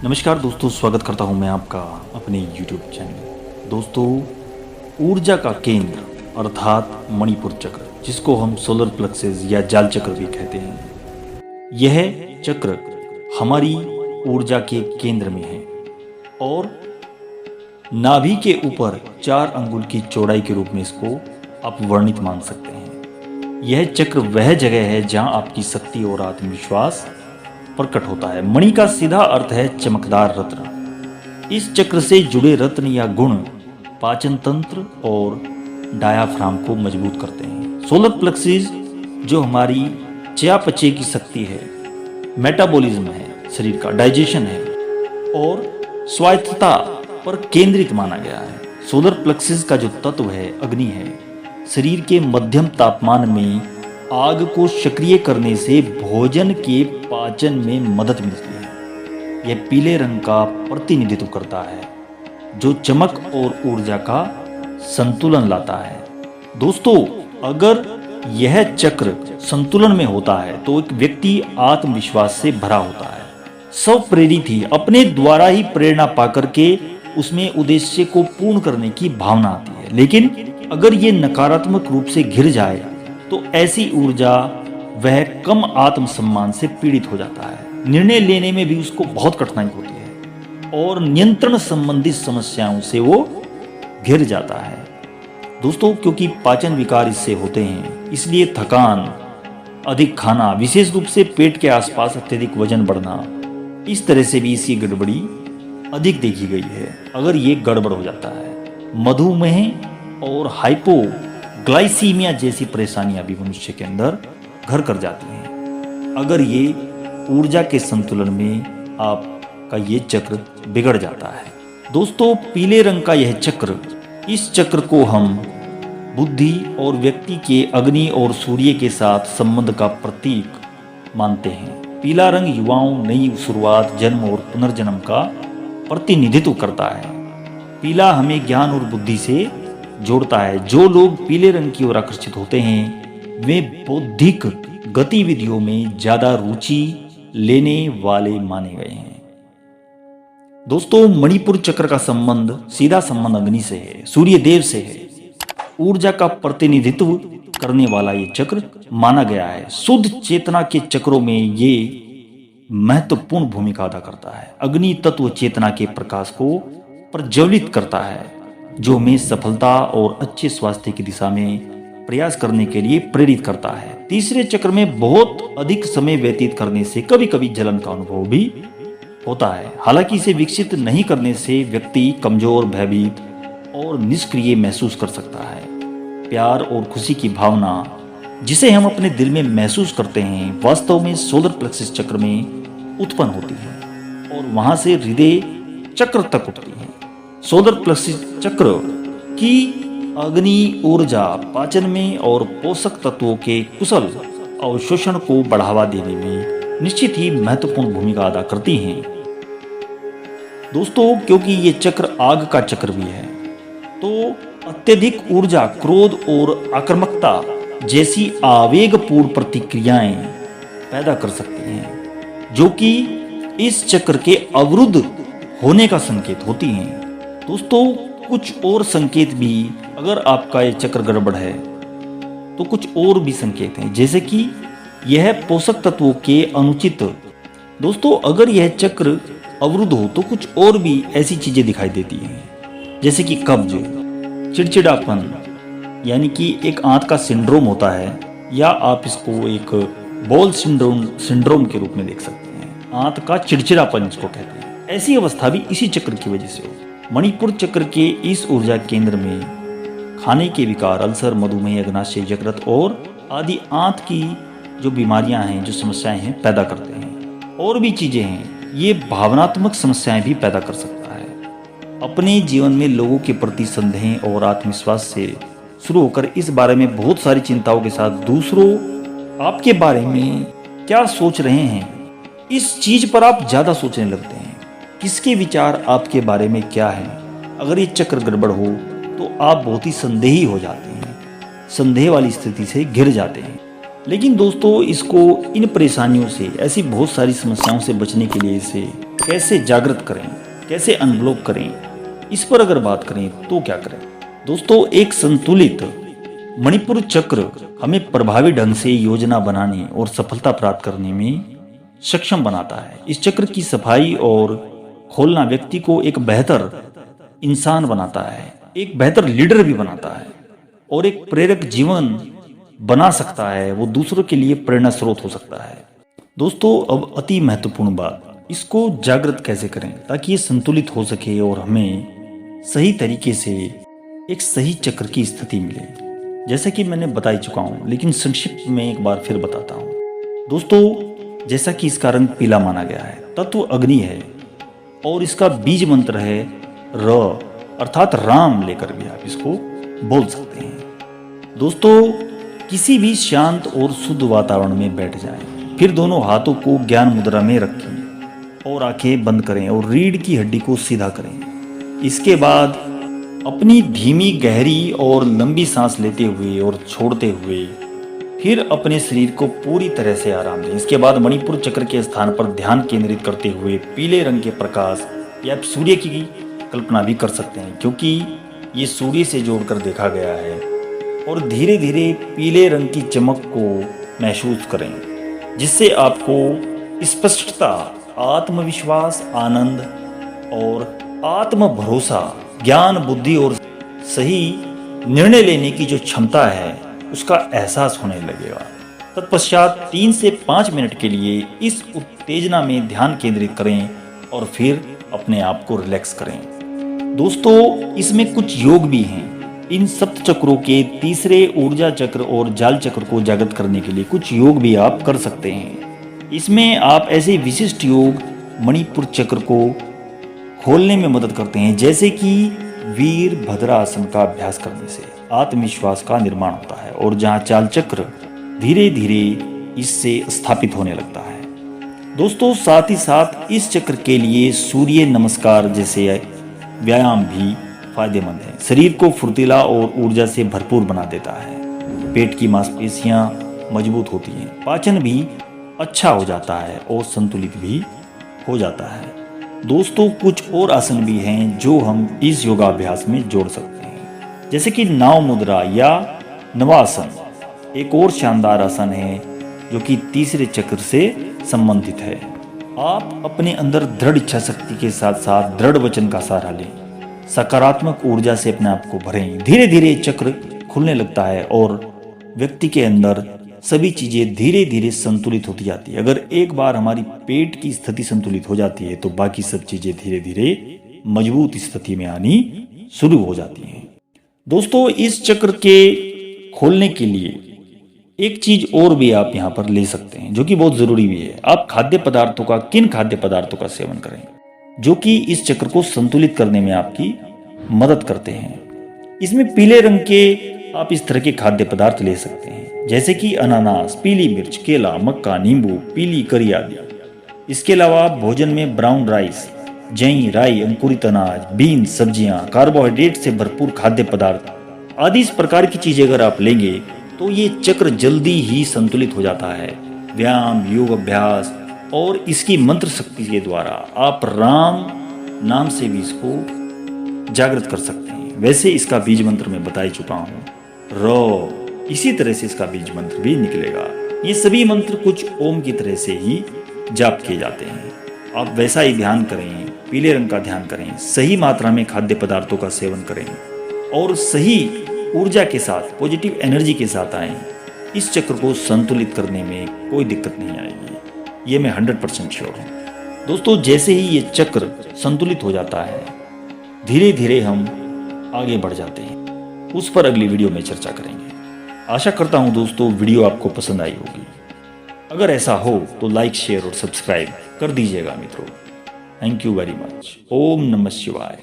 नमस्कार दोस्तों, स्वागत करता हूं मैं आपका अपने YouTube चैनल। दोस्तों, ऊर्जा का केंद्र अर्थात मणिपुर चक्र, जिसको हम सोलर प्लेक्सेस या जाल चक्र भी कहते हैं, यह चक्र हमारी ऊर्जा के केंद्र में है और नाभि के ऊपर 4 अंगुल की चौड़ाई के रूप में इसको आप वर्णित मान सकते हैं। यह चक्र वह जगह है जहां आपकी शक्ति और आत्मविश्वास प्रकट होता है। मणि का सीधा अर्थ है चमकदार रत्न। इस चक्र से जुड़े रत्न या गुण पाचन तंत्र और डायाफ्राम को मजबूत करते हैं। सोलर प्लेक्सेस जो हमारी चयापचय की शक्ति है, मेटाबॉलिज्म है, शरीर का डाइजेशन है और स्वायत्तता पर केंद्रित माना गया है। सोलर प्लेक्सेस का जो तत्व है, अग्नि है, शरीर के मध्यम तापमान में आग को सक्रिय करने से भोजन के पाचन में मदद मिलती है। यह पीले रंग का प्रतिनिधित्व करता है जो चमक और ऊर्जा का संतुलन लाता है। दोस्तों, अगर यह चक्र संतुलन में होता है तो एक व्यक्ति आत्मविश्वास से भरा होता है, स्वप्रेरित ही अपने द्वारा ही प्रेरणा पाकर के उसमें उद्देश्य को पूर्ण करने की भावना आती है। लेकिन अगर ये नकारात्मक रूप से घिर जाए तो ऐसी ऊर्जा वह कम आत्मसम्मान से पीड़ित हो जाता है। निर्णय लेने में भी उसको बहुत कठिनाई होती है और नियंत्रण संबंधित समस्याओं से वो घिर जाता है। दोस्तों, क्योंकि पाचन विकार इससे होते हैं, इसलिए थकान, अधिक खाना, विशेष रूप से पेट के आसपास अत्यधिक वजन बढ़ना, इस तरह से भी इसकी गड़बड़ी अधिक देखी गई है। अगर ये गड़बड़ हो जाता है, मधुमेह और हाइपोग्लाइसीमिया जैसी परेशानियां भी मनुष्य के अंदर घर कर जाती हैं। अगर ये ऊर्जा के संतुलन में आपका ये चक्र बिगड़ जाता है। दोस्तों, पीले रंग का यह चक्र, इस चक्र को हम बुद्धि और व्यक्ति के अग्नि और सूर्य के साथ संबंध का प्रतीक मानते हैं। पीला रंग युवाओं, नई शुरुआत, जन्म और पुनर्जन्म का प्रतिनिधित्व करता है। पीला हमें ज्ञान और बुद्धि से जोड़ता है। जो लोग पीले रंग की ओर आकर्षित होते हैं वे बौद्धिक गतिविधियों में ज्यादा रुचि लेने वाले माने गए हैं। दोस्तों, मणिपुर चक्र का संबंध, सीधा संबंध अग्नि से है, सूर्य देव से है। ऊर्जा का प्रतिनिधित्व करने वाला ये चक्र माना गया है। शुद्ध चेतना के चक्रों में ये महत्वपूर्ण भूमिका अदा करता है। अग्नि तत्व चेतना के प्रकाश को प्रज्वलित करता है जो हमें सफलता और अच्छे स्वास्थ्य की दिशा में प्रयास करने के लिए प्रेरित करता है। तीसरे चक्र में बहुत अधिक समय व्यतीत करने से कभी कभी जलन का अनुभव भी होता है। हालांकि इसे विकसित नहीं करने से व्यक्ति कमजोर, भयभीत और निष्क्रिय महसूस कर सकता है। प्यार और खुशी की भावना जिसे हम अपने दिल में महसूस करते हैं, वास्तव में सोलर प्लेक्सस चक्र में उत्पन्न होती है और वहां से हृदय चक्र तक उठती है। सोलर प्लेक्सस चक्र की अग्नि ऊर्जा पाचन में और पोषक तत्वों के कुशल अवशोषण को बढ़ावा देने में निश्चित ही महत्वपूर्ण भूमिका अदा करती हैं। दोस्तों, क्योंकि ये चक्र आग का चक्र भी है तो अत्यधिक ऊर्जा, क्रोध और आक्रामकता जैसी आवेगपूर्ण प्रतिक्रियाएं पैदा कर सकती हैं, जो कि इस चक्र के अवरुद्ध होने का संकेत होती हैं। दोस्तों, कुछ और संकेत भी, अगर आपका ये चक्र गड़बड़ है तो कुछ और भी संकेत हैं, जैसे कि यह पोषक तत्वों के अनुचित। दोस्तों, अगर यह चक्र अवरुद्ध हो तो कुछ और भी ऐसी चीजें दिखाई देती हैं, जैसे कि कब्ज, चिड़चिड़ापन, यानी कि एक आंत का सिंड्रोम होता है, या आप इसको एक बॉल सिंड्रोम के रूप में देख सकते हैं। आंत का चिड़चिड़ापन इसको कहते हैं। ऐसी अवस्था भी इसी चक्र की वजह से हो। मणिपुर चक्र के इस ऊर्जा केंद्र में खाने के विकार, अल्सर, मधुमेह, अग्नाशय, यकृत और आदि आंत की जो बीमारियां हैं, जो समस्याएं हैं, पैदा करते हैं। और भी चीजें हैं, ये भावनात्मक समस्याएं भी पैदा कर सकता है। अपने जीवन में लोगों के प्रति संदेह और आत्मविश्वास से शुरू होकर इस बारे में बहुत सारी चिंताओं के साथ दूसरों आपके बारे में क्या सोच रहे हैं, इस चीज पर आप ज्यादा सोचने लगते हैं। किसके विचार आपके बारे में क्या है। अगर ये चक्र गड़बड़ हो तो आप बहुत ही संदेही हो जाते हैं, संदेह वाली स्थिति से घिर जाते हैं। लेकिन दोस्तों, इसको इन परेशानियों से, ऐसी बहुत सारी समस्याओं से बचने के लिए इसे कैसे जागृत करें, कैसे अनब्लॉक करें, इस पर अगर बात करें तो क्या करें। दोस्तों, एक संतुलित मणिपुर चक्र हमें प्रभावी ढंग से योजना बनाने और सफलता प्राप्त करने में सक्षम बनाता है। इस चक्र की सफाई और खोलना व्यक्ति को एक बेहतर इंसान बनाता है, एक बेहतर लीडर भी बनाता है और एक प्रेरक जीवन बना सकता है। वो दूसरों के लिए प्रेरणा स्रोत हो सकता है। दोस्तों, अब अति महत्वपूर्ण बात, इसको जागृत कैसे करें ताकि ये संतुलित हो सके और हमें सही तरीके से एक सही चक्र की स्थिति मिले। जैसा कि मैंने बता ही चुका हूँ, लेकिन संक्षिप्त में एक बार फिर बताता हूँ। दोस्तों, जैसा कि इसका रंग पीला माना गया है, तत्व अग्नि है और इसका बीज मंत्र है र, अर्थात राम लेकर भी आप इसको बोल सकते हैं। दोस्तों, किसी भी शांत और शुद्ध वातावरण में बैठ जाएं, फिर दोनों हाथों को ज्ञान मुद्रा में रखें और आंखें बंद करें और रीढ़ की हड्डी को सीधा करें। इसके बाद अपनी धीमी, गहरी और लंबी सांस लेते हुए और छोड़ते हुए फिर अपने शरीर को पूरी तरह से आराम दें। इसके बाद मणिपुर चक्र के स्थान पर ध्यान केंद्रित करते हुए पीले रंग के प्रकाश या आप सूर्य की कल्पना भी कर सकते हैं, क्योंकि ये सूर्य से जोड़कर देखा गया है। और धीरे धीरे पीले रंग की चमक को महसूस करें, जिससे आपको स्पष्टता, आत्मविश्वास, आनंद और आत्म भरोसा, ज्ञान, बुद्धि और सही निर्णय लेने की जो क्षमता है उसका एहसास होने लगेगा। तत्पश्चात 3 से 5 मिनट के लिए इस उत्तेजना में ध्यान केंद्रित करें और फिर अपने आप को रिलैक्स करें। दोस्तों, इसमें कुछ योग भी हैं। इन सप्त चक्रों के तीसरे ऊर्जा चक्र और जाल चक्र को जागृत करने के लिए कुछ योग भी आप कर सकते हैं। इसमें आप ऐसे विशिष्ट योग मणिपुर चक्र को खोलने में मदद करते हैं, जैसे कि वीरभद्र आसन का अभ्यास करने से आत्मविश्वास का निर्माण होता है और जहां चाल चक्र धीरे धीरे इससे स्थापित होने लगता है। दोस्तों, साथ ही साथ इस चक्र के लिए सूर्य नमस्कार जैसे व्यायाम भी फायदेमंद है। शरीर को फुर्तीला और ऊर्जा से भरपूर बना देता है। पेट की मांसपेशियां मजबूत होती हैं, पाचन भी अच्छा हो जाता है और संतुलित भी हो जाता है। दोस्तों, कुछ और आसन भी हैं जो हम इस योगाभ्यास में जोड़ सकते हैं, जैसे कि नाव मुद्रा या नवासन एक और शानदार आसन है जो कि तीसरे चक्र से संबंधित है। आप अपने अंदर दृढ़ इच्छा शक्ति के साथ साथ दृढ़ वचन का सहारा लें, सकारात्मक ऊर्जा से अपने आप को भरें। धीरे धीरे चक्र खुलने लगता है और व्यक्ति के अंदर सभी चीजें धीरे धीरे संतुलित होती जाती है। अगर एक बार हमारी पेट की स्थिति संतुलित हो जाती है तो बाकी सब चीजें धीरे धीरे मजबूत स्थिति में आनी शुरू हो जाती हैं। दोस्तों, इस चक्र के खोलने के लिए एक चीज और भी आप यहाँ पर ले सकते हैं, जो कि बहुत जरूरी भी है। आप खाद्य पदार्थों का, किन खाद्य पदार्थों का सेवन करें जो कि इस चक्र को संतुलित करने में आपकी मदद करते हैं। इसमें पीले रंग के आप इस तरह के खाद्य पदार्थ ले सकते हैं, जैसे कि अनानास, पीली मिर्च, केला, मक्का, नींबू, पीली करी आदि। इसके अलावा आप भोजन में ब्राउन राइस, जई, राई, अंकुरित अनाज, बीन्स, सब्जियां, कार्बोहाइड्रेट से भरपूर खाद्य पदार्थ आदि इस प्रकार की चीजें अगर आप लेंगे तो ये चक्र जल्दी ही संतुलित हो जाता है। व्यायाम, योग अभ्यास और इसकी मंत्र शक्ति के द्वारा आप राम नाम से भी इसको जागृत कर सकते हैं। वैसे इसका बीज मंत्र मैं बता ही चुका हूँ, रो, इसी तरह से इसका बीज मंत्र भी निकलेगा। ये सभी मंत्र कुछ ओम की तरह से ही जाप किए जाते हैं। आप वैसा ही ध्यान करें, पीले रंग का ध्यान करें, सही मात्रा में खाद्य पदार्थों का सेवन करें और सही ऊर्जा के साथ, पॉजिटिव एनर्जी के साथ आएं। इस चक्र को संतुलित करने में कोई दिक्कत नहीं आएगी, ये मैं 100% श्योर हूँ। दोस्तों, जैसे ही ये चक्र संतुलित हो जाता है, धीरे धीरे हम आगे बढ़ जाते हैं। उस पर अगली वीडियो में चर्चा करेंगे। आशा करता हूँ दोस्तों वीडियो आपको पसंद आई होगी। अगर ऐसा हो तो लाइक, शेयर और सब्सक्राइब कर दीजिएगा मित्रों। Thank you very much. ओम नमः शिवाय।